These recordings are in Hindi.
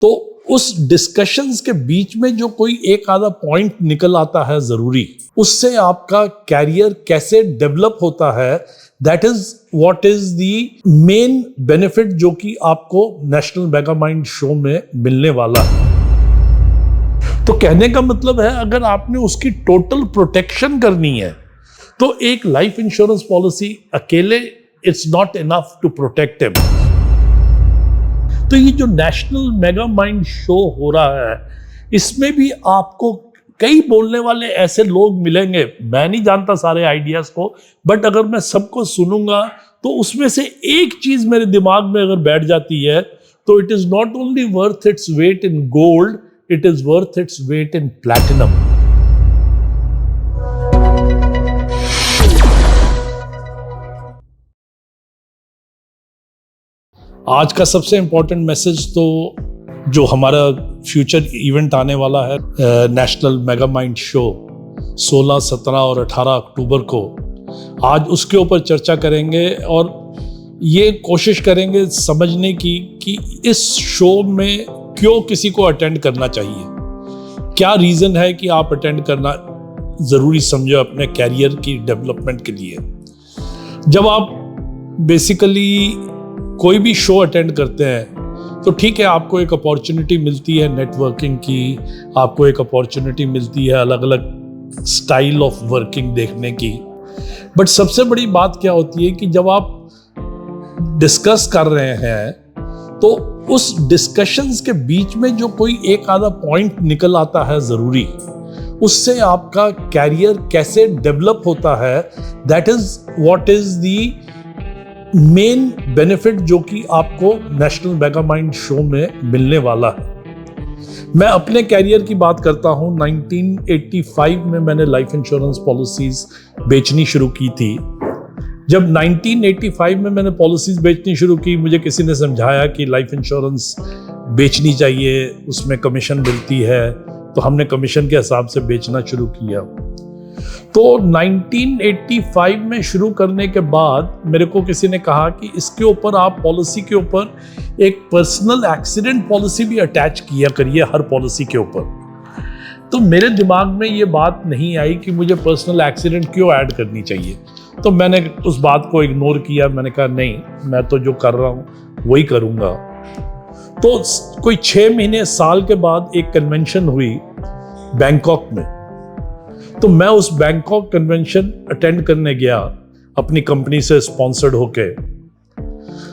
तो उस डिस्कशंस के बीच में जो कोई एक आधा पॉइंट निकल आता है जरूरी, उससे आपका कैरियर कैसे डेवलप होता है, that is what is the main benefit जो कि आपको नेशनल मेगा माइंड शो में मिलने वाला है। तो कहने का मतलब है, अगर आपने उसकी टोटल प्रोटेक्शन करनी है तो एक लाइफ इंश्योरेंस पॉलिसी अकेले it's not enough to protect him. तो ये जो नेशनल मेगा माइंड शो हो रहा है, इसमें भी आपको कई बोलने वाले ऐसे लोग मिलेंगे। मैं नहीं जानता सारे आइडियाज को, बट अगर मैं सबको सुनूंगा तो उसमें से एक चीज मेरे दिमाग में अगर बैठ जाती है तो it is not only worth its weight in gold, it is worth its weight in platinum. आज का सबसे इंपॉर्टेंट मैसेज तो जो हमारा फ्यूचर इवेंट आने वाला है, नेशनल मेगा माइंड शो 16, 17 और 18 अक्टूबर को, आज उसके ऊपर चर्चा करेंगे और ये कोशिश करेंगे समझने की कि इस शो में क्यों किसी को अटेंड करना चाहिए, क्या रीज़न है कि आप अटेंड करना ज़रूरी समझो अपने कैरियर की डेवलपमेंट के लिए। जब आप बेसिकली कोई भी शो अटेंड करते हैं तो ठीक है, आपको एक अपॉर्चुनिटी मिलती है नेटवर्किंग की, आपको एक अपॉर्चुनिटी मिलती है अलग अलग स्टाइल ऑफ वर्किंग देखने की। बट सबसे बड़ी बात क्या होती है कि जब आप डिस्कस कर रहे हैं तो उस डिस्कशंस के बीच में जो कोई एक आधा पॉइंट निकल आता है ज़रूरी, उससे आपका कैरियर कैसे डेवलप होता है, that is what is the main benefit जो कि आपको नेशनल मेगा माइंड शो में मिलने वाला है। मैं अपने कैरियर की बात करता हूं। 1985 में मैंने लाइफ इंश्योरेंस पॉलिसीज बेचनी शुरू की थी। जब 1985 में मैंने पॉलिसीज बेचनी शुरू की, मुझे किसी ने समझाया कि लाइफ इंश्योरेंस बेचनी चाहिए, उसमें कमीशन मिलती है, तो हमने कमीशन के हिसाब से बेचना शुरू किया। तो 1985 में शुरू करने के बाद मेरे को किसी ने कहा कि इसके ऊपर आप पॉलिसी के ऊपर एक पर्सनल एक्सीडेंट पॉलिसी भी अटैच किया करिए हर पॉलिसी के ऊपर। तो मेरे दिमाग में ये बात नहीं आई कि मुझे पर्सनल एक्सीडेंट क्यों ऐड करनी चाहिए, तो मैंने उस बात को इग्नोर किया। मैंने कहा नहीं, मैं तो जो कर रहा हूँ वही करूँगा। तो कोई 6 महीने साल के बाद एक कन्वेंशन हुई बैंकॉक में, तो मैं उस बैंकॉक कन्वेंशन अटेंड करने गया अपनी कंपनी से स्पॉन्सर्ड होके।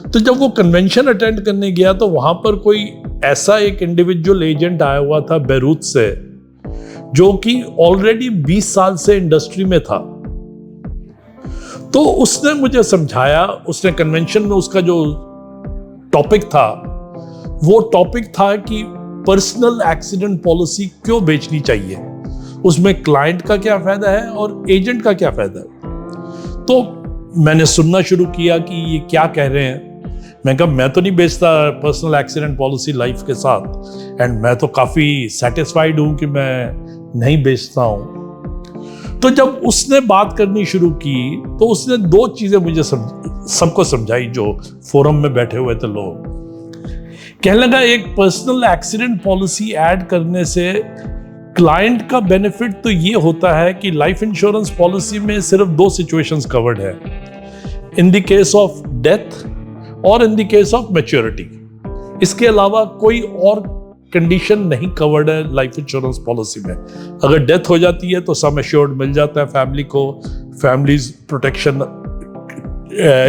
तो जब वो कन्वेंशन अटेंड करने गया तो वहां पर कोई ऐसा एक इंडिविजुअल एजेंट आया हुआ था बेरूत से, जो कि ऑलरेडी 20 साल से इंडस्ट्री में था। तो उसने मुझे समझाया, उसने कन्वेंशन में उसका जो टॉपिक था वो टॉपिक था कि पर्सनल एक्सीडेंट पॉलिसी क्यों बेचनी चाहिए, उसमें क्लाइंट का क्या फायदा है और एजेंट का क्या फायदा है। तो मैंने सुनना शुरू किया कि ये क्या कह रहे हैं। मैं कहा मैं तो नहीं बेचता पर्सनल एक्सीडेंट पॉलिसी लाइफ के साथ, एंड मैं तो काफ़ी सेटिस्फाइड हूँ कि मैं नहीं बेचता हूँ। तो जब उसने बात करनी शुरू की तो उसने 2 चीज़ें मुझे सबको समझाई, जो फोरम में बैठे हुए थे लोग। कहने लगा, एक पर्सनल एक्सीडेंट पॉलिसी ऐड करने से क्लाइंट का बेनिफिट तो ये होता है कि लाइफ इंश्योरेंस पॉलिसी में सिर्फ 2 सिचुएशंस कवर्ड है, in the case of death और in the case of maturity. इसके अलावा कोई और कंडीशन नहीं कवर्ड है लाइफ इंश्योरेंस पॉलिसी में। अगर डेथ हो जाती है तो सम एश्योर्ड मिल जाता है फैमिली को, families protection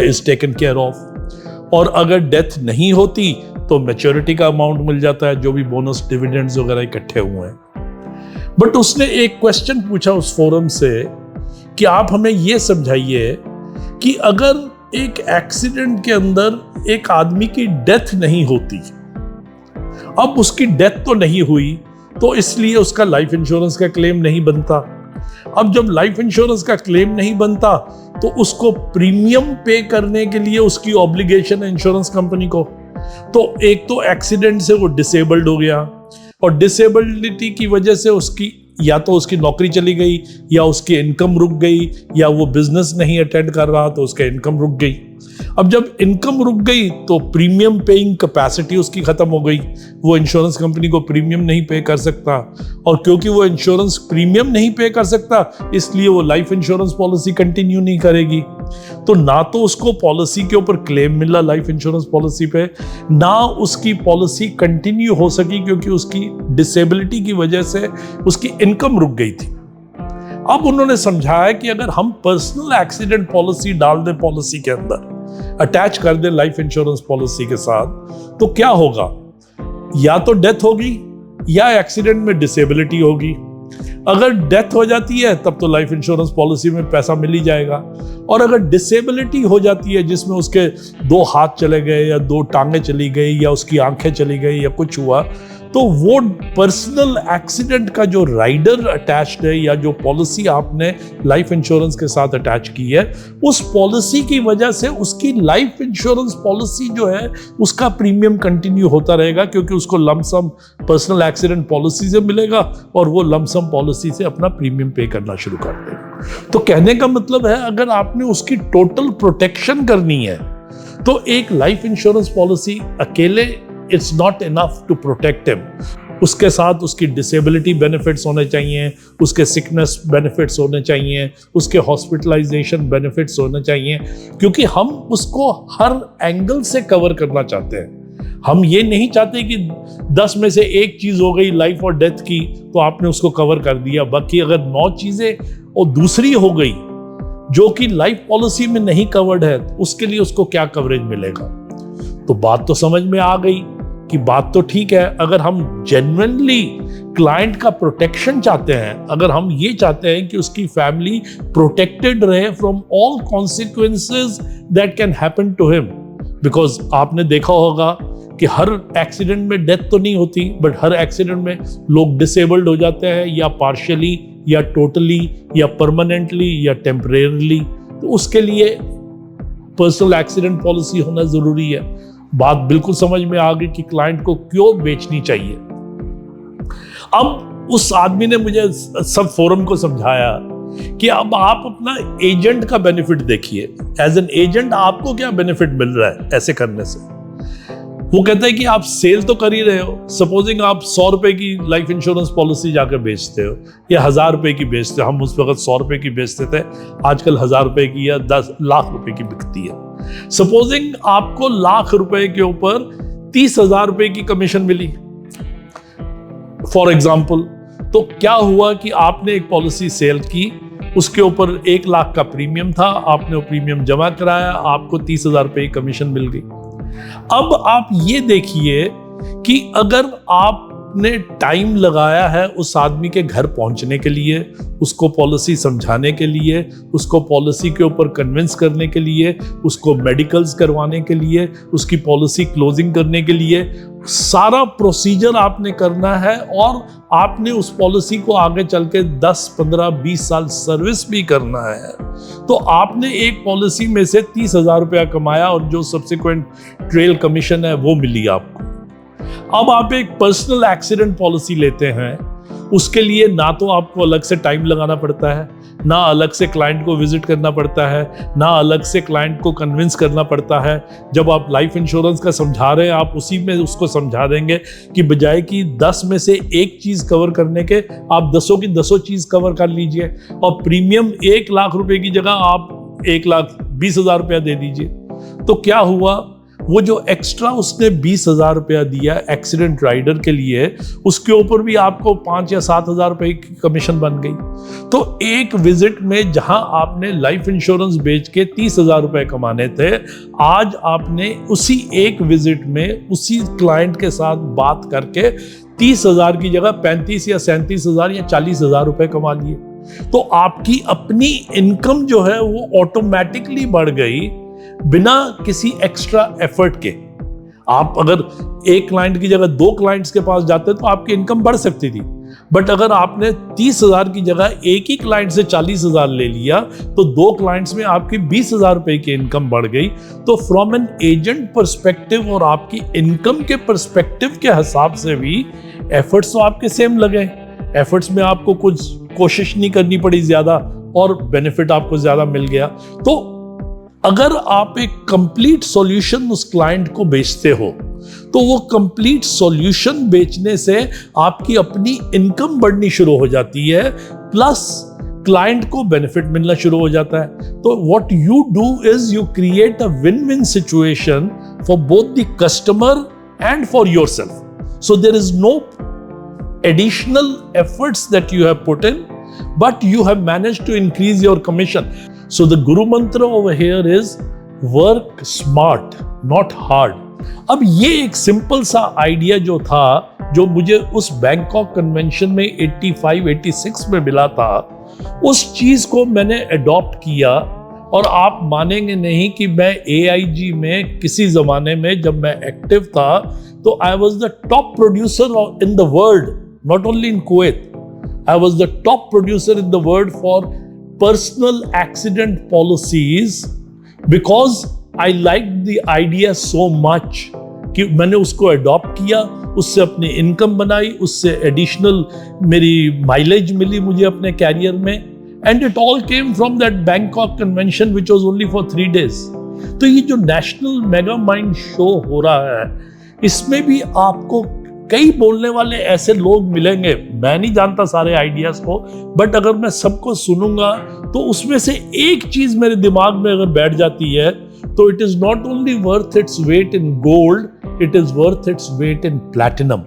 is taken care of, और अगर डेथ नहीं होती तो मैच्योरिटी का अमाउंट मिल जाता है, जो भी बोनस डिविडेंड्स वगैरह इकट्ठे हुए हैं। बट उसने एक क्वेश्चन पूछा उस फोरम से कि आप हमें ये समझाइए कि अगर एक एक्सीडेंट के अंदर एक आदमी की डेथ नहीं होती, अब उसकी डेथ तो नहीं हुई तो इसलिए उसका लाइफ इंश्योरेंस का क्लेम नहीं बनता। अब जब लाइफ इंश्योरेंस का क्लेम नहीं बनता तो उसको प्रीमियम पे करने के लिए उसकी ऑब्लिगेशन है इंश्योरेंस कंपनी को। तो एक तो एक्सीडेंट से वो डिसेबल्ड हो गया, और डिसेबिलिटी की वजह से उसकी या तो उसकी नौकरी चली गई, या उसकी इनकम रुक गई, या वो बिजनेस नहीं अटेंड कर रहा तो उसका इनकम रुक गई। अब जब इनकम रुक गई तो प्रीमियम पेइंग कैपेसिटी उसकी खत्म हो गई, वो इंश्योरेंस कंपनी को प्रीमियम नहीं पे कर सकता, और क्योंकि वो इंश्योरेंस प्रीमियम नहीं पे कर सकता इसलिए वो लाइफ इंश्योरेंस पॉलिसी कंटिन्यू नहीं करेगी। तो ना तो उसको पॉलिसी के ऊपर क्लेम मिला लाइफ इंश्योरेंस पॉलिसी पे, ना उसकी पॉलिसी कंटिन्यू हो सकी क्योंकि उसकी डिसेबिलिटी की वजह से उसकी इनकम रुक गई थी। अब उन्होंने समझाया कि अगर हम पर्सनल एक्सीडेंट पॉलिसी डाल दें पॉलिसी के अंदर, अटैच कर दें लाइफ इंश्योरेंस पॉलिसी के साथ, तो क्या होगा, या तो डेथ होगी या एक्सीडेंट में डिसेबिलिटी होगी। अगर डेथ हो जाती है तब तो लाइफ इंश्योरेंस पॉलिसी में पैसा मिल ही जाएगा, और अगर डिसेबिलिटी हो जाती है जिसमें उसके 2 हाथ चले गए या 2 टांगें चली गई या उसकी आंखें चली गई या कुछ हुआ, तो वो पर्सनल एक्सीडेंट का जो राइडर अटैच्ड है या जो पॉलिसी आपने लाइफ इंश्योरेंस के साथ अटैच की है, उस पॉलिसी की वजह से उसकी लाइफ इंश्योरेंस पॉलिसी जो है उसका प्रीमियम कंटिन्यू होता रहेगा, क्योंकि उसको लमसम पर्सनल एक्सीडेंट पॉलिसी से मिलेगा और वो लमसम पॉलिसी से अपना प्रीमियम पे करना शुरू कर देगा। तो कहने का मतलब है, अगर आपने उसकी टोटल प्रोटेक्शन करनी है तो एक लाइफ इंश्योरेंस पॉलिसी अकेले it's not enough to protect him. उसके साथ उसकी डिसेबिलिटी बेनिफिट्स होने चाहिए, उसके सिकनेस बेनिफिट्स होने चाहिए, उसके हॉस्पिटलाइजेशन बेनिफिट्स होने चाहिए, क्योंकि हम उसको हर एंगल से कवर करना चाहते हैं। हम ये नहीं चाहते कि 10 में से एक चीज हो गई लाइफ और डेथ की तो आपने उसको कवर कर दिया, बाकी अगर 9 चीजें और दूसरी हो गई जो कि लाइफ पॉलिसी में नहीं कवर्ड है, उसके लिए उसको क्या कवरेज मिलेगा। तो बात तो समझ में आ गई कि बात तो ठीक है, अगर हम जेन्युइनली क्लाइंट का प्रोटेक्शन चाहते हैं, अगर हम ये चाहते हैं कि उसकी फैमिली प्रोटेक्टेड रहे from all consequences that can happen to him, because आपने देखा होगा कि हर एक्सीडेंट में डेथ तो नहीं होती, बट हर एक्सीडेंट में लोग डिसेबल्ड हो जाते हैं, या पार्शियली या टोटली या परमानेंटली या टेम्परेरली। तो उसके लिए पर्सनल एक्सीडेंट पॉलिसी होना जरूरी है। बात बिल्कुल समझ में आ गई कि क्लाइंट को क्यों बेचनी चाहिए। अब उस आदमी ने मुझे सब फोरम को समझाया कि अब आप अपना एजेंट का बेनिफिट देखिए, एज एन एजेंट आपको क्या बेनिफिट मिल रहा है ऐसे करने से। वो कहता है कि आप सेल तो कर ही रहे हो, सपोजिंग आप 100 रुपए की लाइफ इंश्योरेंस पॉलिसी जाकर बेचते हो या 1000 रुपए की बेचते हो, हम उस वक्त 100 रुपए की बेचते थे, आजकल 1000 रुपए की या 10 लाख रुपए की बिकती है। सपोजिंग आपको लाख रुपए के ऊपर 30,000 रुपए की कमीशन मिली फॉर एग्जाम्पल, तो क्या हुआ कि आपने एक पॉलिसी सेल की, उसके ऊपर 1 लाख का प्रीमियम था, आपने वो प्रीमियम जमा कराया, आपको 30,000 रुपए की कमीशन मिल गई। अब आप ये देखिए कि अगर आपने टाइम लगाया है उस आदमी के घर पहुंचने के लिए, उसको पॉलिसी समझाने के लिए, उसको पॉलिसी के ऊपर कन्विंस करने के लिए, उसको मेडिकल्स करवाने के लिए, उसकी पॉलिसी क्लोजिंग करने के लिए, सारा प्रोसीजर आपने करना है, और आपने उस पॉलिसी को आगे चल के 10, 15, 20 साल सर्विस भी करना है। तो आपने एक पॉलिसी में से 30,000 रुपया कमाया और जो सब्सिक्वेंट ट्रेल कमीशन है वो मिली आपको। अब आप एक पर्सनल एक्सीडेंट पॉलिसी लेते हैं, उसके लिए ना तो आपको अलग से टाइम लगाना पड़ता है, ना अलग से क्लाइंट को विजिट करना पड़ता है, ना अलग से क्लाइंट को कन्विंस करना पड़ता है। जब आप लाइफ इंश्योरेंस का समझा रहे हैं, आप उसी में उसको समझा देंगे कि बजाय कि 10 में से एक चीज कवर करने के, आप 10 की 10 चीज कवर कर लीजिए, और प्रीमियम 1 लाख रुपए की जगह आप 1,20,000 रुपया दे दीजिए। तो क्या हुआ, वो जो एक्स्ट्रा उसने 20,000 रुपया दिया एक्सीडेंट राइडर के लिए, उसके ऊपर भी आपको 5 या 7,000 रुपए की कमीशन बन गई। तो एक विजिट में जहां आपने लाइफ इंश्योरेंस बेच के 30,000 रुपए कमाने थे, आज आपने उसी एक विजिट में उसी क्लाइंट के साथ बात करके 30,000 की जगह 35 या 37,000 या 40,000 रुपए कमा लिए। तो आपकी अपनी इनकम जो है वो ऑटोमेटिकली बढ़ गई बिना किसी एक्स्ट्रा एफर्ट के। आप अगर एक क्लाइंट की जगह 2 क्लाइंट्स के पास जाते तो आपकी इनकम बढ़ सकती थी, बट अगर आपने 30,000 की जगह एक ही क्लाइंट से 40,000 ले लिया तो 2 क्लाइंट्स में आपकी 20,000 रुपए की इनकम बढ़ गई। तो फ्रॉम एन एजेंट पर्सपेक्टिव और आपकी इनकम के पर्सपेक्टिव के हिसाब से भी एफर्ट्स तो आपके सेम लगे। एफर्ट्स में आपको कुछ कोशिश नहीं करनी पड़ी ज्यादा और बेनिफिट आपको ज्यादा मिल गया। तो अगर आप एक कंप्लीट सॉल्यूशन उस क्लाइंट को बेचते हो तो वो कंप्लीट सॉल्यूशन बेचने से आपकी अपनी इनकम बढ़नी शुरू हो जाती है, प्लस क्लाइंट को बेनिफिट मिलना शुरू हो जाता है। तो what you do is you create a win win situation for both the customer and for yourself. So there is no additional efforts that you have put in, but you have managed to increase your commission. So the Guru Mantra over here is work smart, not hard. अब ये एक सिंपल सा आइडिया जो था, जो मुझे उस बैंकॉक कन्वेंशन में 85-86 में मिला था, उस चीज को मैंने अडॉप्ट किया। और आप मानेंगे नहीं कि मैं AIG में किसी जमाने में जब मैं एक्टिव था तो I was the top producer in the world, not only in Kuwait. I was the top producer in the world for personal accident policies because I liked the idea so much कि मैंने उसको अडॉप्ट किया, उससे अपनी इनकम बनाई, उससे एडिशनल मेरी माइलेज मिली मुझे अपने कैरियर में। And it all came from that Bangkok convention which was only for 3 days। तो ये जो नेशनल मेगा माइंड शो हो रहा है, इसमें भी आपको कई बोलने वाले ऐसे लोग मिलेंगे। मैं नहीं जानता सारे आइडियाज को, बट अगर मैं सबको सुनूंगा तो उसमें से एक चीज मेरे दिमाग में अगर बैठ जाती है तो it is not only worth its weight in gold, it is worth its weight in platinum.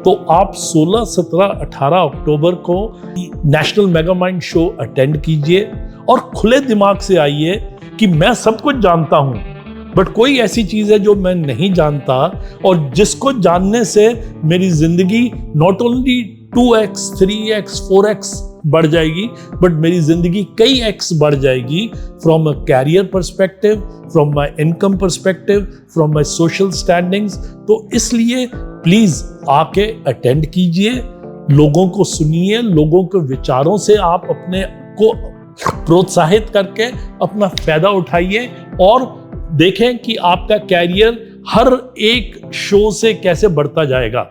तो आप 16, 17, 18 अक्टूबर को national mega mind show attend कीजिए और खुले दिमाग से आइए कि मैं सब कुछ जानता हूं, बट कोई ऐसी चीज है जो मैं नहीं जानता और जिसको जानने से मेरी जिंदगी not only 2x, 3x, 4x बढ़ जाएगी, बट मेरी जिंदगी कई x बढ़ जाएगी from a career perspective, from my income perspective, from my social standings. तो इसलिए प्लीज आके अटेंड कीजिए, लोगों को सुनिए, लोगों के विचारों से आप अपने को प्रोत्साहित करके अपना फायदा उठाइए और देखें कि आपका कैरियर हर एक शो से कैसे बढ़ता जाएगा।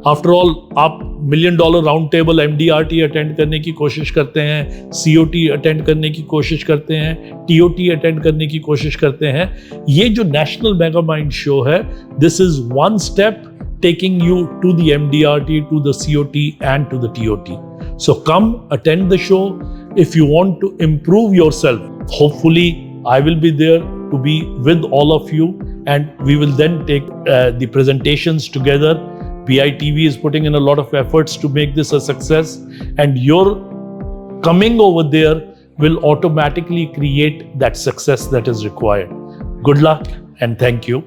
आफ्टर ऑल आप $1 million round table MDRT attend करने की कोशिश करते हैं, COT अटेंड करने की कोशिश करते हैं, TOT अटेंड करने की कोशिश करते हैं। ये जो नेशनल मेगा माइंड शो है, this is one step taking you to the MDRT, to the COT and to the TOT. So come attend the show. If you want to improve yourself, hopefully I will be there to be with all of you, and we will then take the presentations together. BITV is putting in a lot of efforts to make this a success, and your coming over there will automatically create that success that is required. Good luck and thank you.